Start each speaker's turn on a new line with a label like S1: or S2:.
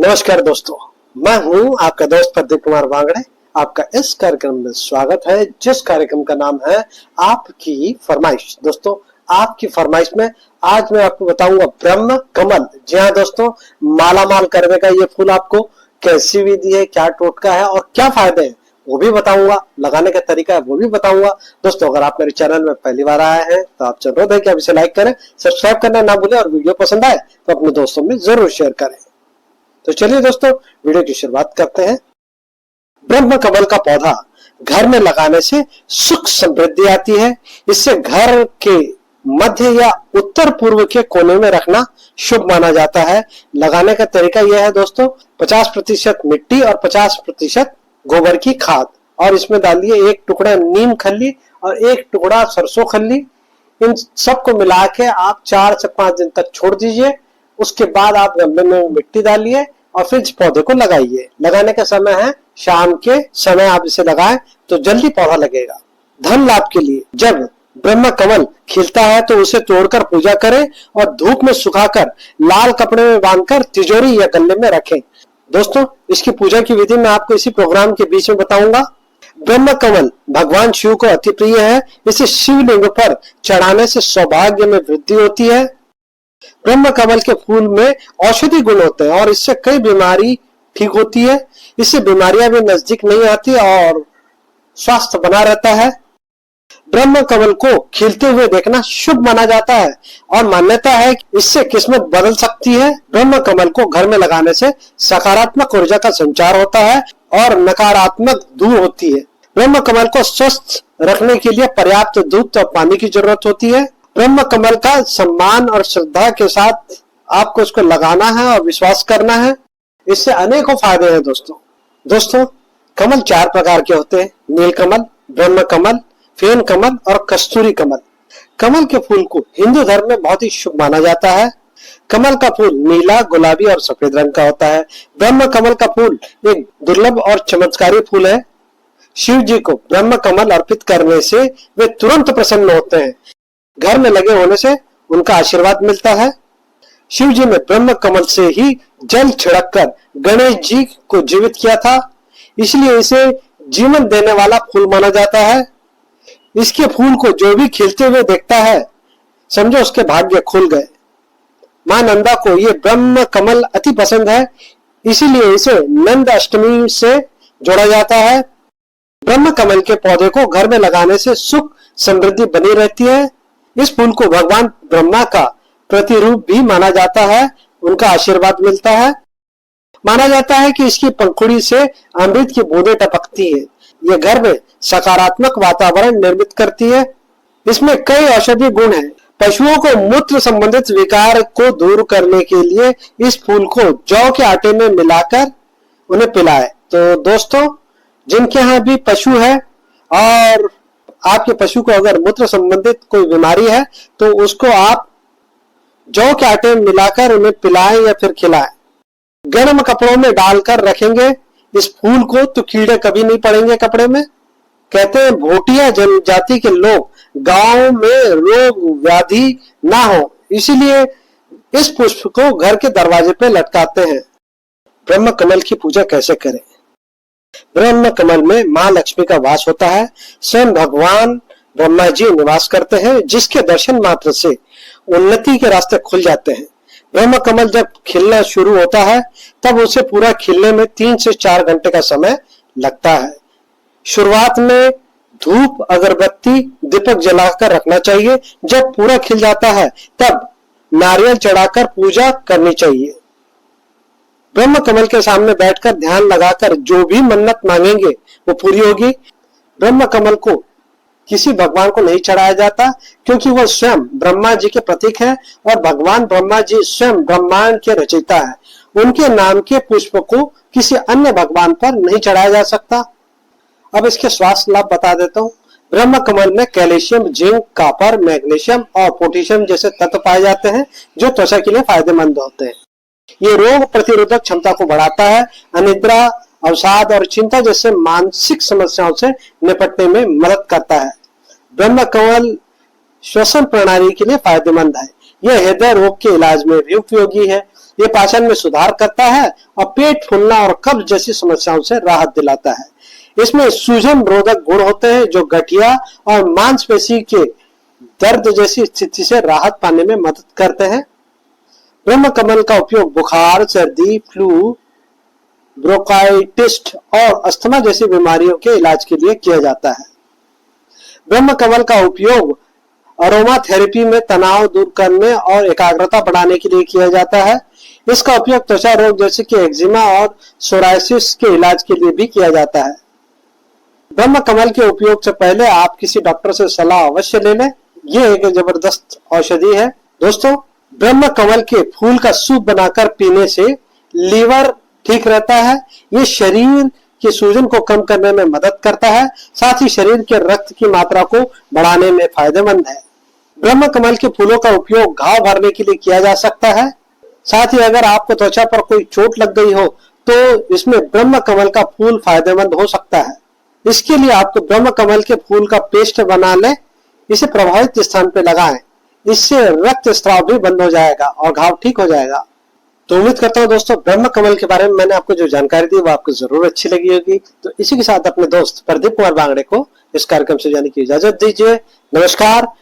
S1: नमस्कार दोस्तों, मैं हूं आपका दोस्त प्रदीप कुमार वांगड़े। आपका इस कार्यक्रम में स्वागत है, जिस कार्यक्रम का नाम है आपकी फरमाइश। दोस्तों, आपकी फरमाइश में आज मैं आपको बताऊंगा ब्रह्म कमल। जी हाँ दोस्तों, माला माल कर देगा ये फूल। आपको कैसी विधि है, क्या टोटका है और क्या फायदे हैं वो भी बताऊंगा, लगाने का तरीका है वो भी बताऊंगा। दोस्तों, अगर आप मेरे चैनल में पहली बार आए हैं तो आप जरूर है कि आप इसे लाइक करें, सब्सक्राइब करना ना भूलें और वीडियो पसंद आए तो अपने दोस्तों में जरूर शेयर करें। तो चलिए दोस्तों, वीडियो की शुरुआत करते हैं। ब्रह्म कमल का पौधा घर में लगाने से सुख समृद्धि आती है। इससे घर के मध्य या उत्तर पूर्व के कोने में रखना शुभ माना जाता है। लगाने का तरीका यह है दोस्तों, 50% मिट्टी और 50% गोबर की खाद, और इसमें डालिए एक टुकड़ा नीम खल्ली और एक टुकड़ा सरसों खल्ली। इन सबको मिला के आप 4 से 5 दिन तक छोड़ दीजिए। उसके बाद आप गमले में मिट्टी डालिए और फिर इस पौधे को लगाइए। लगाने का समय है शाम के समय, आप इसे लगाएं तो जल्दी पौधा लगेगा। धन लाभ के लिए जब ब्रह्म कमल खिलता है तो उसे तोड़कर पूजा करें और धूप में सुखाकर लाल कपड़े में बांधकर तिजोरी या गल्ले में रखें। दोस्तों, इसकी पूजा की विधि मैं आपको इसी प्रोग्राम के बीच में बताऊंगा। ब्रह्म कमल भगवान शिव को अति प्रिय है। इसे शिवलिंग पर चढ़ाने से सौभाग्य में वृद्धि होती है। ब्रह्म कमल के फूल में औषधि गुण होते हैं और इससे कई बीमारी ठीक होती है। इससे बीमारियां भी नजदीक नहीं आती और स्वास्थ्य बना रहता है। ब्रह्म कमल को खिलते हुए देखना शुभ माना जाता है और मान्यता है कि इससे किस्मत बदल सकती है। ब्रह्म कमल को घर में लगाने से सकारात्मक ऊर्जा का संचार होता है और नकारात्मक दूर होती है। ब्रह्म कमल को स्वस्थ रखने के लिए पर्याप्त दूध और पानी की जरूरत होती है। ब्रह्म कमल का सम्मान और श्रद्धा के साथ आपको इसको लगाना है और विश्वास करना है। इससे अनेकों फायदे हैं दोस्तों, कमल 4 प्रकार के होते हैं: नील कमल, ब्रह्म कमल, फेन कमल और कस्तूरी कमल। कमल के फूल को हिंदू धर्म में बहुत ही शुभ माना जाता है। कमल का फूल नीला, गुलाबी और सफेद रंग का होता है। ब्रह्म कमल का फूल एक दुर्लभ और चमत्कारी फूल है। शिव जी को ब्रह्म कमल अर्पित करने से वे तुरंत प्रसन्न होते हैं। घर में लगे होने से उनका आशीर्वाद मिलता है। शिव जी ने ब्रह्म कमल से ही जल छिड़ककर गणेश जी को जीवित किया था, इसलिए इसे जीवन देने वाला फूल माना जाता है। इसके फूल को जो भी खिलते हुए देखता है, समझो उसके भाग्य खुल गए। मां नंदा को ये ब्रह्म कमल अति पसंद है, इसीलिए इसे नंद अष्टमी से जोड़ा जाता है। ब्रह्म कमल के पौधे को घर में लगाने से सुख समृद्धि बनी रहती है। इस फूल को भगवान ब्रह्मा का प्रतिरूप भी माना जाता है, उनका आशीर्वाद मिलता है। माना जाता है कि इसकी पंखुड़ी से अमृत की बूंदें टपकती है। यह घर में सकारात्मक वातावरण निर्मित करती है। इसमें कई औषधीय गुण हैं। पशुओं को मूत्र संबंधित विकार को दूर करने के लिए इस फूल को जौ के आटे में मिलाकर उन्हें पिलाएं। तो दोस्तों, जिनके यहाँ भी पशु है और आपके पशु को अगर मूत्र संबंधित कोई बीमारी है तो उसको आप जौ के आटे में मिलाकर उन्हें पिलाएं या फिर खिलाएं। गर्म कपड़ों में डालकर रखेंगे इस फूल को तो कीड़े कभी नहीं पड़ेंगे कपड़े में। कहते हैं भोटिया जनजाति के लोग गांव में रोग व्याधि ना हो, इसीलिए इस पुष्प को घर के दरवाजे पे लटकाते हैं। ब्रह्म कमल की पूजा कैसे करें? ब्रह्म कमल में मां लक्ष्मी का वास होता है। स्वयं भगवान ब्रह्मा जी निवास करते हैं, जिसके दर्शन मात्र से उन्नति के रास्ते खुल जाते हैं। ब्रह्म कमल जब खिलना शुरू होता है तब उसे पूरा खिलने में 3 से 4 घंटे का समय लगता है। शुरुआत में धूप, अगरबत्ती, दीपक जलाकर रखना चाहिए। जब पूरा खिल जाता है तब नारियल चढ़ाकर पूजा करनी चाहिए। ब्रह्म कमल के सामने बैठकर ध्यान लगाकर जो भी मन्नत मांगेंगे वो पूरी होगी। ब्रह्म कमल को किसी भगवान को नहीं चढ़ाया जाता, क्योंकि वह स्वयं ब्रह्मा जी के प्रतीक है और भगवान ब्रह्मा जी स्वयं ब्रह्मांड के रचयिता है। उनके नाम के पुष्प को किसी अन्य भगवान पर नहीं चढ़ाया जा सकता। अब इसके स्वास्थ्य लाभ बता देता हूँ। ब्रह्म कमल में कैल्शियम, जिंक, कॉपर, मैग्नीशियम और पोटेशियम जैसे तत्व पाए जाते हैं जो त्वचा के लिए फायदेमंद होते हैं। ये रोग प्रतिरोधक क्षमता को बढ़ाता है। अनिद्रा, अवसाद और चिंता जैसे मानसिक समस्याओं से निपटने में मदद करता है। ब्रह्म कमल श्वसन प्रणाली के लिए फायदेमंद है। यह हृदय रोग के इलाज में भी उपयोगी है। ये पाचन में सुधार करता है और पेट फूलना और कब्ज जैसी समस्याओं से राहत दिलाता है। इसमें सूजन रोधक गुण होते हैं जो गठिया और मांसपेशी के दर्द जैसी स्थिति से राहत पाने में मदद करते हैं। ब्रह्म कमल का उपयोग बुखार, सर्दी, फ्लू, ब्रोंकाइटिस और अस्थमा जैसी बीमारियों के इलाज के लिए किया जाता है। ब्रह्म कमल का उपयोग अरोमा थेरेपी में तनाव दूर करने और एकाग्रता बढ़ाने के लिए किया जाता है। इसका उपयोग त्वचा रोग जैसे कि एक्जिमा और सोरायसिस के इलाज के लिए भी किया जाता है। ब्रह्म कमल के उपयोग से पहले आप किसी डॉक्टर से सलाह अवश्य ले लें। यह एक जबरदस्त औषधि है। दोस्तों, ब्रह्म कमल के फूल का सूप बनाकर पीने से लीवर ठीक रहता है। ये शरीर की सूजन को कम करने में मदद करता है, साथ ही शरीर के रक्त की मात्रा को बढ़ाने में फायदेमंद है। ब्रह्म कमल के फूलों का उपयोग घाव भरने के लिए किया जा सकता है। साथ ही अगर आपको त्वचा पर कोई चोट लग गई हो तो इसमें ब्रह्म कमल का फूल फायदेमंद हो सकता है। इसके लिए आपको ब्रह्म कमल के फूल का पेस्ट बना लें, इसे प्रभावित स्थान पर लगाएं। इससे रक्त स्राव भी बंद हो जाएगा और घाव ठीक हो जाएगा। तो उम्मीद करता हूँ दोस्तों, ब्रह्म कमल के बारे में मैंने आपको जो जानकारी दी वो आपको जरूर अच्छी लगी होगी। तो इसी के साथ अपने दोस्त प्रदीप कुमार बांगड़े को इस कार्यक्रम से जाने की इजाजत दीजिए। नमस्कार।